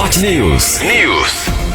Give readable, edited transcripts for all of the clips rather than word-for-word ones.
Hot News.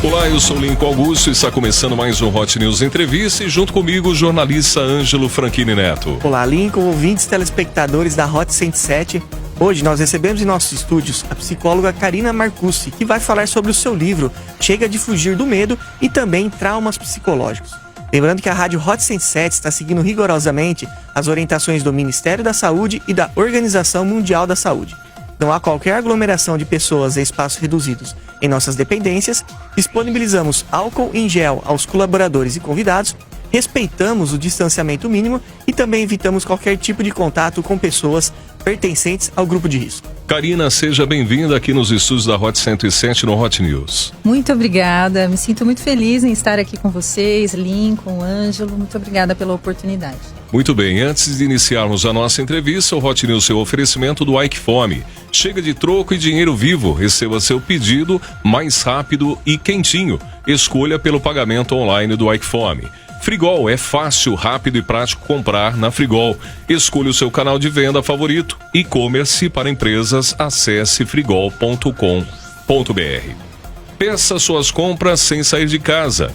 Olá, eu sou Lincoln Augusto e está começando mais um Hot News Entrevista e junto comigo o jornalista Ângelo Franchini Neto. Olá, Lincoln, ouvintes telespectadores da Hot 107. Hoje nós recebemos em nossos estúdios a psicóloga Karina Marcucci, que vai falar sobre o seu livro Chega de Fugir do Medo e também traumas psicológicos. Lembrando que a Rádio Hot 107 está seguindo rigorosamente as orientações do Ministério da Saúde e da Organização Mundial da Saúde. Não há qualquer aglomeração de pessoas em espaços reduzidos em nossas dependências, disponibilizamos álcool em gel aos colaboradores e convidados, respeitamos o distanciamento mínimo e também evitamos qualquer tipo de contato com pessoas pertencentes ao grupo de risco. Karina, seja bem-vinda aqui nos estúdios da Hot 107 no Hot News. Muito obrigada, me sinto muito feliz em estar aqui com vocês, Lincoln, Ângelo, muito obrigada pela oportunidade. Muito bem, antes de iniciarmos a nossa entrevista, o Hot News seu oferecimento do Ike Fome. Chega de troco e dinheiro vivo, receba seu pedido mais rápido e quentinho. Escolha pelo pagamento online do Ike Fome. Frigol, é fácil, rápido e prático comprar na Frigol. Escolha o seu canal de venda favorito. E-commerce para empresas, acesse frigol.com.br. Peça suas compras sem sair de casa.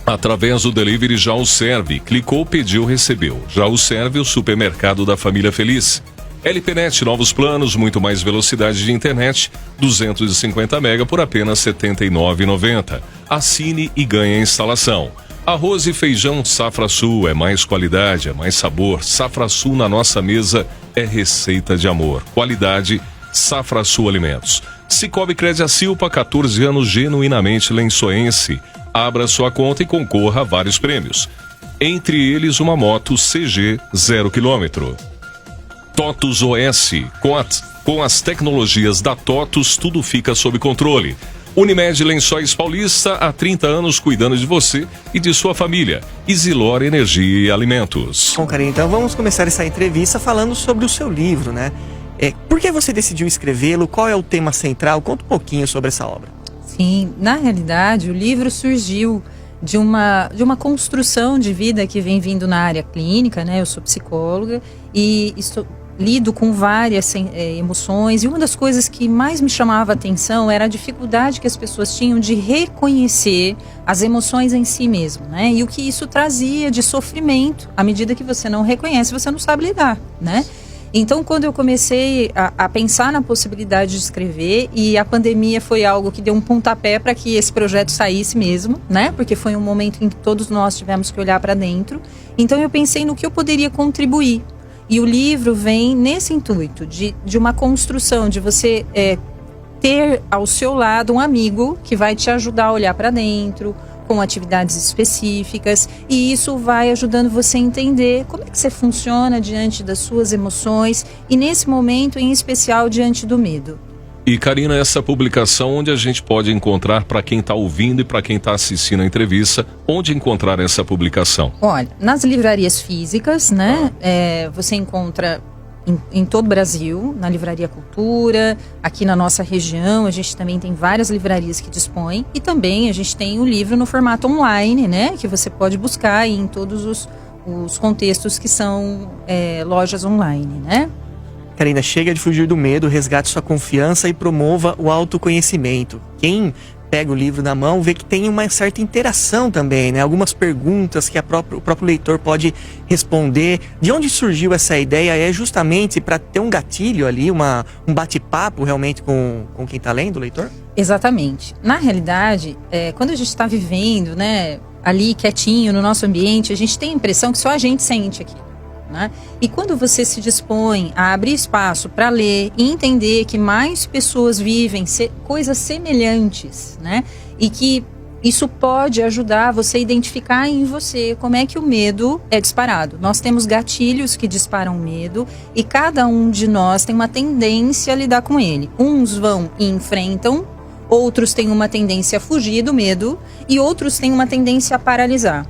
Através do Delivery Já o Serve. Clicou, pediu, recebeu. Já o Serve, o supermercado da família feliz. LPNet, novos planos, muito mais velocidade de internet, 250 MB por apenas R$ 79,90. Assine e ganhe a instalação. Arroz e feijão Safra Sul, é mais qualidade, é mais sabor. Safra Sul na nossa mesa é receita de amor. Qualidade, Safra Sul Alimentos. Cicobi Crediacilpa, 14 anos genuinamente lençoense. Abra sua conta e concorra a vários prêmios. Entre eles, uma moto CG 0 km. TOTUS OS. Com as tecnologias da TOTUS, tudo fica sob controle. Unimed Lençóis Paulista, há 30 anos cuidando de você e de sua família. Isilor Energia e Alimentos. Bom, Karina, então vamos começar essa entrevista falando sobre o seu livro, né? Por que você decidiu escrevê-lo? Qual é o tema central? Conta um pouquinho sobre essa obra. Sim, na realidade o livro surgiu de uma construção de vida que vem vindo na área clínica, né? Eu sou psicóloga e lido com várias emoções, e uma das coisas que mais me chamava a atenção era a dificuldade que as pessoas tinham de reconhecer as emoções em si mesmo, né? E o que isso trazia de sofrimento. À medida que você não reconhece, você não sabe lidar, né? Então, quando eu comecei a pensar na possibilidade de escrever, e a pandemia foi algo que deu um pontapé para que esse projeto saísse mesmo, né? Porque foi um momento em que todos nós tivemos que olhar para dentro. Então, eu pensei no que eu poderia contribuir. E o livro vem nesse intuito de uma construção, de você ter ao seu lado um amigo que vai te ajudar a olhar para dentro, com atividades específicas, e isso vai ajudando você a entender como é que você funciona diante das suas emoções e nesse momento em especial diante do medo. E Karina, essa publicação, onde a gente pode encontrar, para quem está ouvindo e para quem está assistindo a entrevista, onde encontrar essa publicação? Olha, nas livrarias físicas, né? Você encontra em todo o Brasil, na Livraria Cultura, aqui na nossa região, a gente também tem várias livrarias que dispõem, e também a gente tem o livro no formato online, né? Que você pode buscar em todos os contextos que são lojas online, né? Karina, chega de fugir do medo, resgate sua confiança e promova o autoconhecimento. Quem pega o livro na mão vê que tem uma certa interação também, né? Algumas perguntas que o próprio leitor pode responder. De onde surgiu essa ideia? É justamente para ter um gatilho ali, um bate-papo realmente com quem está lendo, o leitor? Exatamente. Na realidade, quando a gente está vivendo, né, ali quietinho no nosso ambiente, a gente tem a impressão que só a gente sente aqui. Né? E quando você se dispõe a abrir espaço para ler e entender que mais pessoas vivem coisas semelhantes, né? E que isso pode ajudar você a identificar em você como é que o medo é disparado. Nós temos gatilhos que disparam o medo e cada um de nós tem uma tendência a lidar com ele. Uns vão e enfrentam, outros têm uma tendência a fugir do medo e outros têm uma tendência a paralisar.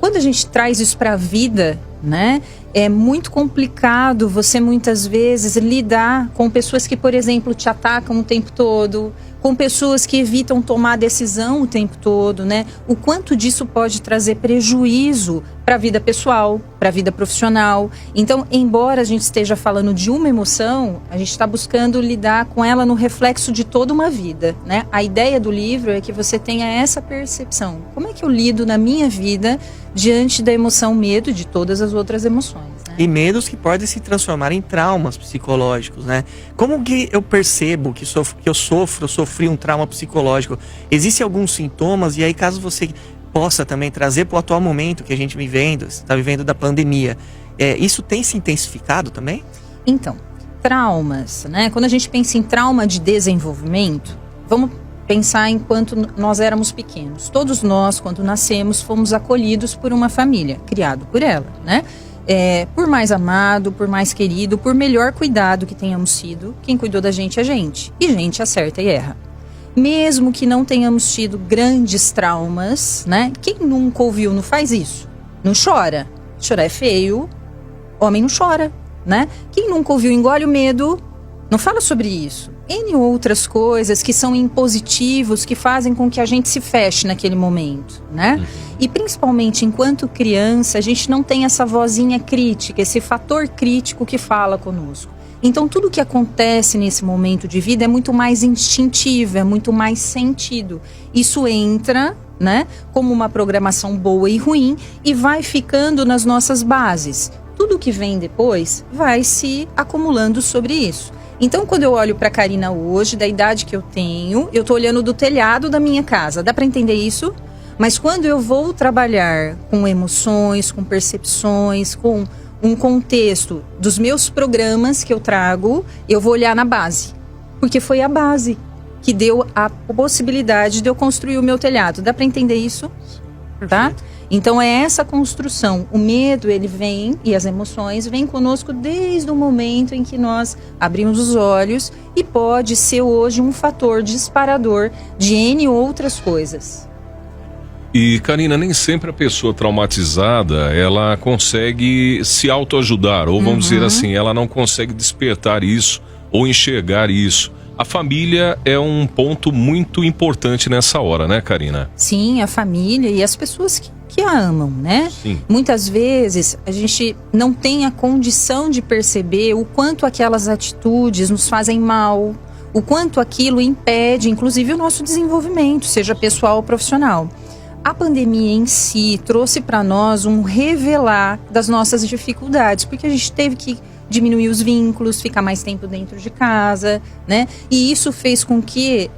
Quando a gente traz isso para a vida, né, é muito complicado você muitas vezes lidar com pessoas que, por exemplo, te atacam o tempo todo, com pessoas que evitam tomar decisão o tempo todo, né? O quanto disso pode trazer prejuízo para a vida pessoal, para a vida profissional. Então, embora a gente esteja falando de uma emoção, a gente está buscando lidar com ela no reflexo de toda uma vida, né? A ideia do livro é que você tenha essa percepção. Como é que eu lido na minha vida diante da emoção medo e de todas as outras emoções, né? E medos que podem se transformar em traumas psicológicos, né? Como que eu percebo que eu sofri um trauma psicológico? Existem alguns sintomas, e aí caso você possa também trazer para o atual momento que a gente está vivendo da pandemia, isso tem se intensificado também? Então, traumas, né? Quando a gente pensa em trauma de desenvolvimento, vamos pensar enquanto nós éramos pequenos. Todos nós, quando nascemos, fomos acolhidos por uma família, criado por ela, né? Por mais amado, por mais querido, por melhor cuidado que tenhamos sido, quem cuidou da gente é gente. E gente acerta e erra. Mesmo que não tenhamos tido grandes traumas, né? Quem nunca ouviu, não faz isso? Não chora. Chorar é feio. Homem não chora, né? Quem nunca ouviu engole o medo, não fala sobre isso. N outras coisas que são impositivos, que fazem com que a gente se feche naquele momento, né? E principalmente enquanto criança, a gente não tem essa vozinha crítica, esse fator crítico que fala conosco. Então, tudo que acontece nesse momento de vida é muito mais instintivo, é muito mais sentido. Isso entra, né, como uma programação boa e ruim e vai ficando nas nossas bases. Tudo que vem depois vai se acumulando sobre isso. Então, quando eu olho para a Karina hoje, da idade que eu tenho, eu estou olhando do telhado da minha casa. Dá para entender isso? Mas quando eu vou trabalhar com emoções, com percepções, com um contexto dos meus programas que eu trago, eu vou olhar na base. Porque foi a base que deu a possibilidade de eu construir o meu telhado. Dá para entender isso? Tá? Então é essa construção. O medo, ele vem, e as emoções vêm conosco desde o momento em que nós abrimos os olhos, e pode ser hoje um fator disparador de N outras coisas. E, Karina, nem sempre a pessoa traumatizada, ela consegue se autoajudar, ou vamos dizer assim, ela não consegue despertar isso ou enxergar isso. A família é um ponto muito importante nessa hora, né, Karina? Sim, a família e as pessoas que a amam, né? Sim. Muitas vezes a gente não tem a condição de perceber o quanto aquelas atitudes nos fazem mal, o quanto aquilo impede, inclusive, o nosso desenvolvimento, seja pessoal ou profissional. A pandemia em si trouxe para nós um revelar das nossas dificuldades, porque a gente teve que diminuir os vínculos, ficar mais tempo dentro de casa, né? E isso fez com que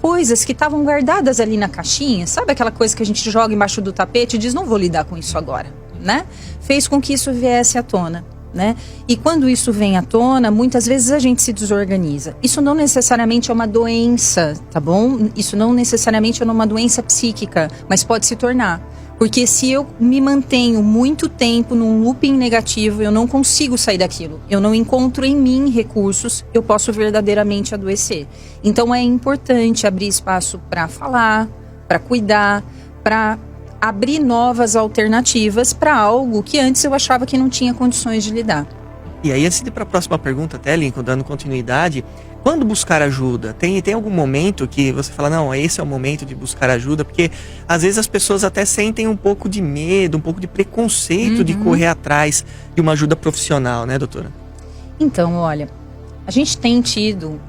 coisas que estavam guardadas ali na caixinha, sabe aquela coisa que a gente joga embaixo do tapete e diz, não vou lidar com isso agora, né? Fez com que isso viesse à tona, né? E quando isso vem à tona, muitas vezes a gente se desorganiza. Isso não necessariamente é uma doença, tá bom? Isso não necessariamente é uma doença psíquica, mas pode se tornar. Porque se eu me mantenho muito tempo num looping negativo, eu não consigo sair daquilo. Eu não encontro em mim recursos, eu posso verdadeiramente adoecer. Então é importante abrir espaço para falar, para cuidar, para abrir novas alternativas para algo que antes eu achava que não tinha condições de lidar. E aí, antes de ir para a próxima pergunta, até, Lincoln, dando continuidade, quando buscar ajuda? Tem algum momento que você fala, não, esse é o momento de buscar ajuda? Porque às vezes as pessoas até sentem um pouco de medo, um pouco de preconceito de correr atrás de uma ajuda profissional, né, doutora? Então, olha, a gente tem tido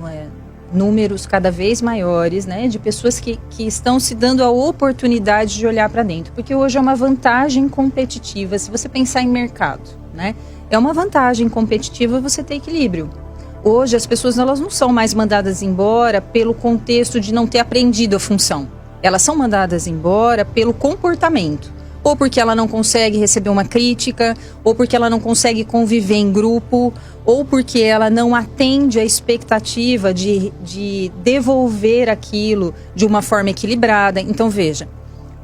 números cada vez maiores, né, de pessoas que estão se dando a oportunidade de olhar para dentro, porque hoje é uma vantagem competitiva, se você pensar em mercado, né, é uma vantagem competitiva você ter equilíbrio. Hoje as pessoas, elas não são mais mandadas embora pelo contexto de não ter aprendido a função, elas são mandadas embora pelo comportamento, ou porque ela não consegue receber uma crítica, ou porque ela não consegue conviver em grupo, ou porque ela não atende à expectativa de devolver aquilo de uma forma equilibrada. Então, veja,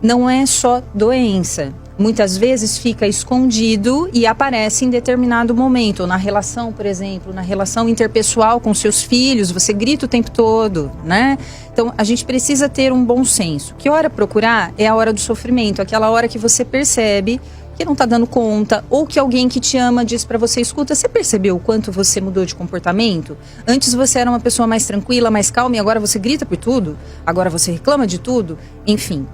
não é só doença. Muitas vezes fica escondido e aparece em determinado momento. Na relação, por exemplo, na relação interpessoal com seus filhos, você grita o tempo todo, né? Então, a gente precisa ter um bom senso. Que hora procurar é a hora do sofrimento, aquela hora que você percebe que não está dando conta, ou que alguém que te ama diz para você, escuta, você percebeu o quanto você mudou de comportamento? Antes você era uma pessoa mais tranquila, mais calma, e agora você grita por tudo? Agora você reclama de tudo? Enfim,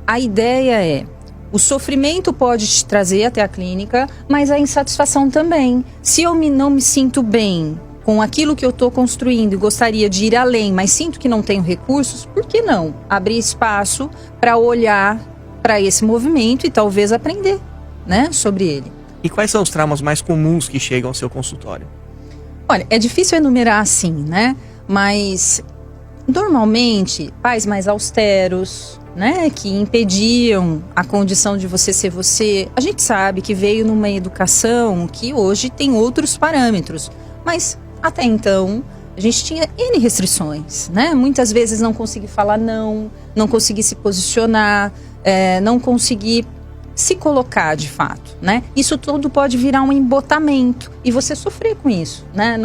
a ideia é O sofrimento pode te trazer até a clínica, mas a insatisfação também. Se eu não me sinto bem com aquilo que eu estou construindo e gostaria de ir além, mas sinto que não tenho recursos, por que não abrir espaço para olhar para esse movimento e talvez aprender, né, sobre ele? E quais são os traumas mais comuns que chegam ao seu consultório? Olha, é difícil enumerar assim, né? Mas normalmente pais mais austeros, né, que impediam a condição de você ser você. A gente sabe que veio numa educação que hoje tem outros parâmetros, mas até então a gente tinha N restrições, né? Muitas vezes não consegui falar não consegui se posicionar, não consegui se colocar de fato, né? Isso tudo pode virar um embotamento e você sofrer com isso, né?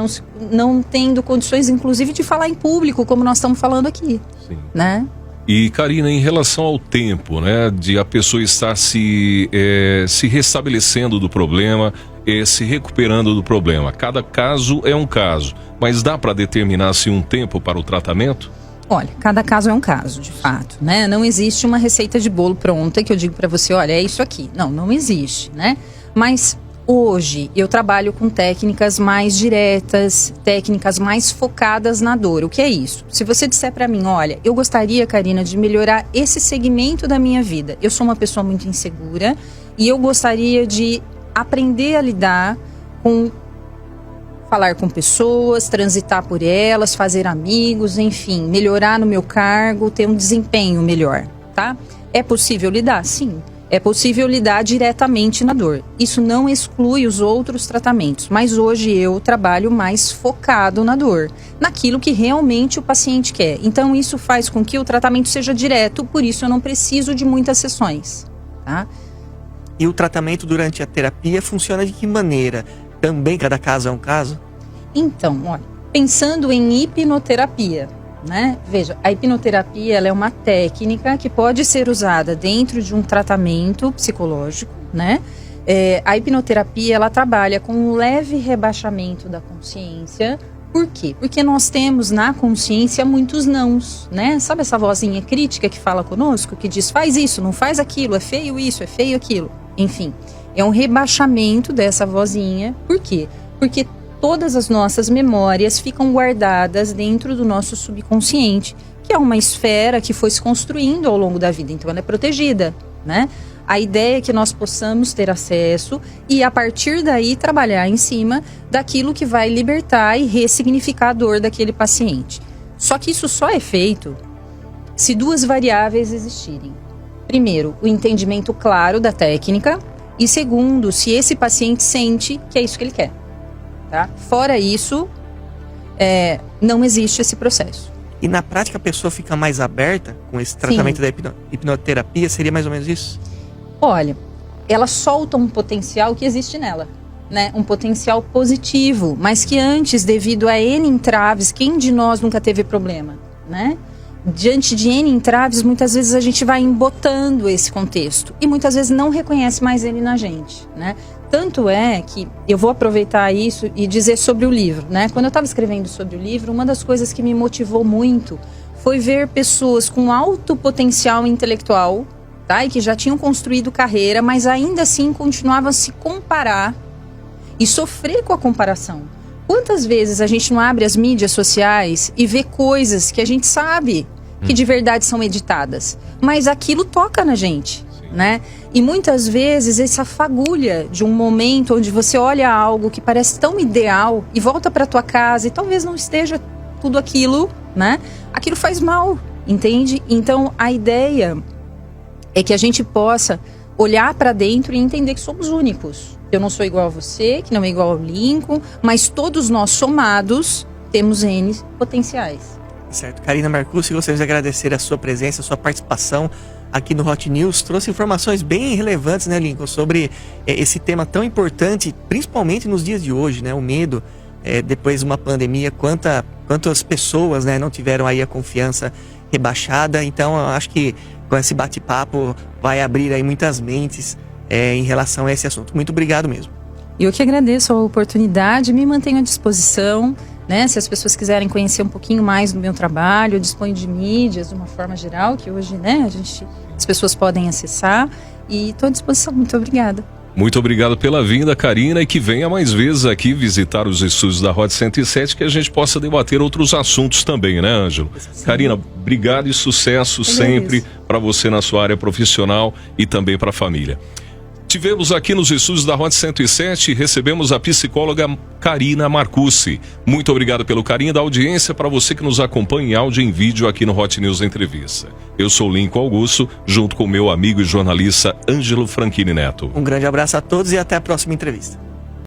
Não tendo condições, inclusive, de falar em público, como nós estamos falando aqui, Sim. né? E, Karina, em relação ao tempo, né, de a pessoa estar se restabelecendo do problema, se recuperando do problema. Cada caso é um caso, mas dá para determinar-se um tempo para o tratamento? Olha, cada caso é um caso, de fato, né? Não existe uma receita de bolo pronta que eu digo para você, olha, é isso aqui. Não existe, né? Mas hoje eu trabalho com técnicas mais diretas, técnicas mais focadas na dor. O que é isso? Se você disser para mim, olha, eu gostaria, Karina, de melhorar esse segmento da minha vida. Eu sou uma pessoa muito insegura e eu gostaria de aprender a lidar com falar com pessoas, transitar por elas, fazer amigos, enfim, melhorar no meu cargo, ter um desempenho melhor, tá? É possível lidar? Sim. É possível lidar diretamente na dor. Isso não exclui os outros tratamentos, mas hoje eu trabalho mais focado na dor, naquilo que realmente o paciente quer. Então isso faz com que o tratamento seja direto, por isso eu não preciso de muitas sessões, tá? E o tratamento durante a terapia funciona de que maneira? Também cada caso é um caso? Então, olha, pensando em hipnoterapia, né? Veja, a hipnoterapia ela é uma técnica que pode ser usada dentro de um tratamento psicológico, né? A hipnoterapia ela trabalha com um leve rebaixamento da consciência. Por quê? Porque nós temos na consciência muitos nãos, né? Sabe essa vozinha crítica que fala conosco, que diz faz isso, não faz aquilo, é feio isso, é feio aquilo. Enfim, é um rebaixamento dessa vozinha. Por quê? Porque todas as nossas memórias ficam guardadas dentro do nosso subconsciente, que é uma esfera que foi se construindo ao longo da vida, então ela é protegida, né? A ideia é que nós possamos ter acesso e a partir daí trabalhar em cima daquilo que vai libertar e ressignificar a dor daquele paciente. Só que isso só é feito se duas variáveis existirem. Primeiro, o entendimento claro da técnica e segundo, se esse paciente sente que é isso que ele quer. Tá? Fora isso, não existe esse processo. E na prática a pessoa fica mais aberta com esse tratamento da hipnoterapia? Seria mais ou menos isso? Olha, ela solta um potencial que existe nela, né? Um potencial positivo, mas que antes, devido a N entraves, quem de nós nunca teve problema, né? Diante de N entraves, muitas vezes a gente vai embotando esse contexto e muitas vezes não reconhece mais ele na gente, né? Tanto é que eu vou aproveitar isso e dizer sobre o livro, né? Quando eu estava escrevendo sobre o livro, uma das coisas que me motivou muito foi ver pessoas com alto potencial intelectual, tá? E que já tinham construído carreira, mas ainda assim continuavam a se comparar e sofrer com a comparação. Quantas vezes a gente não abre as mídias sociais e vê coisas que a gente sabe que de verdade são editadas, mas aquilo toca na gente, né? E muitas vezes essa fagulha de um momento onde você olha algo que parece tão ideal e volta para tua casa e talvez não esteja tudo aquilo, né? Aquilo faz mal, entende? Então a ideia é que a gente possa olhar para dentro e entender que somos únicos. Eu não sou igual a você, que não é igual ao Lincoln, mas todos nós somados temos N potenciais. Certo. Karina Marcussi, gostaria de agradecer a sua presença, a sua participação aqui no Hot News. Trouxe informações bem relevantes, né, Lincoln, sobre esse tema tão importante, principalmente nos dias de hoje, né? O medo, depois de uma pandemia, quantas pessoas, né, não tiveram aí a confiança rebaixada. Então, eu acho que com esse bate-papo vai abrir aí muitas mentes em relação a esse assunto. Muito obrigado mesmo. Eu que agradeço a oportunidade, me mantenho à disposição. né? Se as pessoas quiserem conhecer um pouquinho mais do meu trabalho, eu disponho de mídias de uma forma geral, que hoje, né, as pessoas podem acessar, e estou à disposição. Muito obrigada. Muito obrigado pela vinda, Karina, e que venha mais vezes aqui visitar os estúdios da Rota 107, que a gente possa debater outros assuntos também, né, Ângelo? Sim. Karina, obrigado e sucesso sempre para você na sua área profissional e também para a família. Tivemos aqui nos estúdios da Rota 107 e recebemos a psicóloga Karina Marcucci. Muito obrigado pelo carinho da audiência, para você que nos acompanha em áudio e em vídeo aqui no Hot News Entrevista. Eu sou Lincoln Augusto, junto com meu amigo e jornalista Ângelo Franchini Neto. Um grande abraço a todos e até a próxima entrevista.